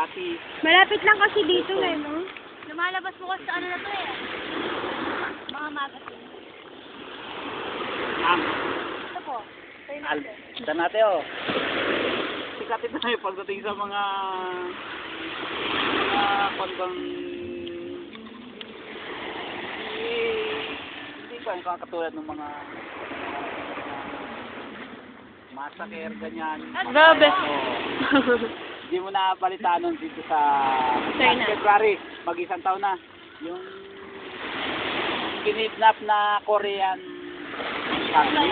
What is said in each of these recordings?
Makati. Malapit lang kasi dito eh, no? Lumalabas mo kasi sa ano na to eh. Mga magazine. Ito po. Tayo na ito. Kita natin oh. Sikatin na yung pagdating sa mga paggang hindi pa yung katulad ng mga massacre, ganyan. Grabe. Hindi mo na balitaan nun dito sa China. February, mag-isang taon na. Yung kinidnap na Korean family.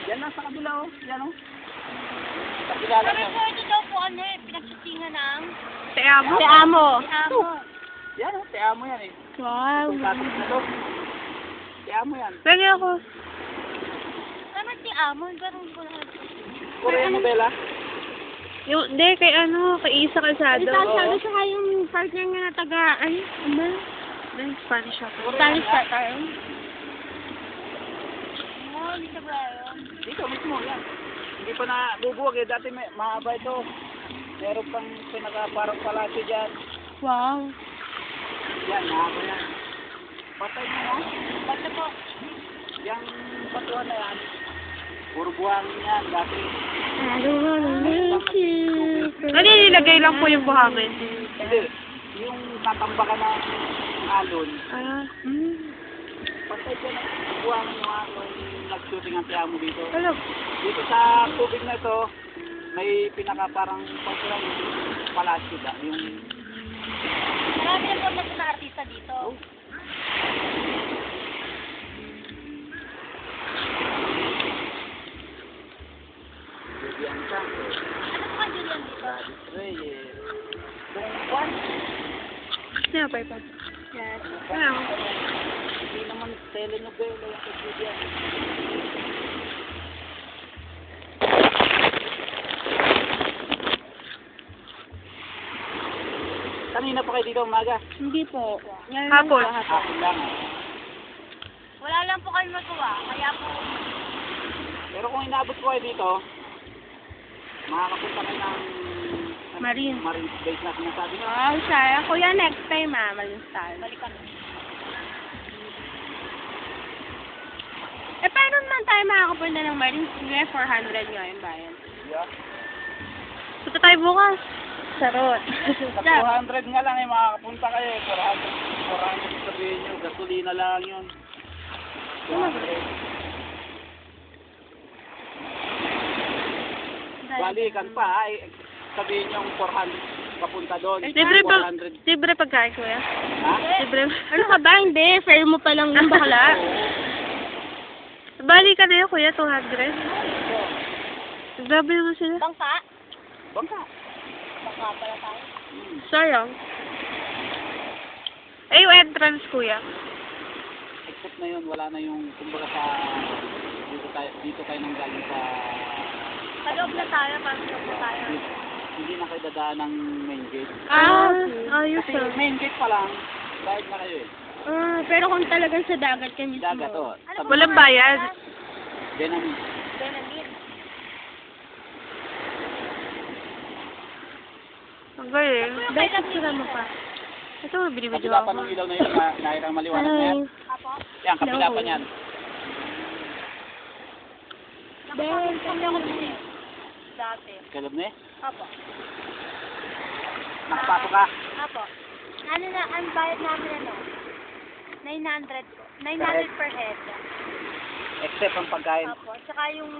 Yan lang sa kabila oh. Yan oh. Sa kilala Sabi mo. po ito daw po ano eh, pinagsutingan ng Te amo. Te amo. amo. Yan oh, tiamo yan eh. Wow. Itong tatak na to. Tiamo yan. Pwede ako. Ano si amo? Parang hindi ko na Korean novela. Yung, hindi, kay ano, kay Isa Calzado. Calzado, siya yung partner nga na taga, ay, ano? Dahil Spanish ako. Spanish partner. Oh, hindi sa brayo. Dito mismo yan. Hindi pa na bubuwag eh. Dati may mahaba ito. Meron pang parang palasyo dyan. Wow. Yan, mahaba yan. Patay mo no? Basta po. Yang batuan na yan. Puro buhangin yan. Dati. I don't wanna make you. Ano, nilagay lang po yung buhangin. Hindi. Yung tatambakan ng alon. Ah, Patay dyan ang buhangin yung alon. Nag-shooting ang tiamo dito. Alam. Dito sa tubig na ito, may pinaka parang pagkira yung palasyo ba? Yung Marami na po na artista dito. Julian ka. Ano po ang Julian dito? Reyes. Kung kwan, Sino pa ipa? Yes. Ano? hindi naman telenovela yung kay Julian. Kanina pa kayo dito umaga? Hindi po. Hapon. Hapon lang. Wala lang po kayo magawa. Kaya po, Pero kung inabot ko kayo dito, makakapunta kayo ng Marine. Marine base na sinasabi nyo. Wow, Shara. Kuya, next time malinstall. balikan. Eh, paano naman tayo makakapunta ng Marine? Sige, 400 nga yung bayan. Yeah. Punta tayo bukas. Sarot. Sa 200 nga lang eh, makakapunta kayo eh. 400 sabihin nyo, gasolina lang yun. 200. Balikan pa ay sabihin nyo 400 papunta doon. Libre pa, 400. libre pagkain, kuya. Ha? Libre. Ano ka ba? Hindi. Fair mo pa lang yung bakla. Bali ka na yun, kuya. 200. Grabe naman sila. Bangka? Bangka. Bangka pala tayo. Sayang. Ay, yung entrance, kuya. Except na yun, wala na yung kumbaga sa dito tayo nang galing sa Sa loob na tayo, parang loob na tayo. hindi na kayo dadaan ng main gate. Ayos Kasi ah. main gate pa lang, bayad na kayo eh. Pero kung talagang sa dagat ka mismo. Dagat oh. Ano Walang bayad. Denami. Benamit. Ang galing. Ano Dahil yung picture mo pa. Ito, binibidyo Kabila ako. pa ng ilaw na yun, nahirang maliwanag na yan. Apo? Yan, kabila pa niyan. Nakapagpapag ako din eh. Dati. Kalab na eh. Apo. Nakapasok ka. Apo. Ano na, ang bayad namin ano? 900 po. 900 per head. Except ang pagkain. Apo. Tsaka yung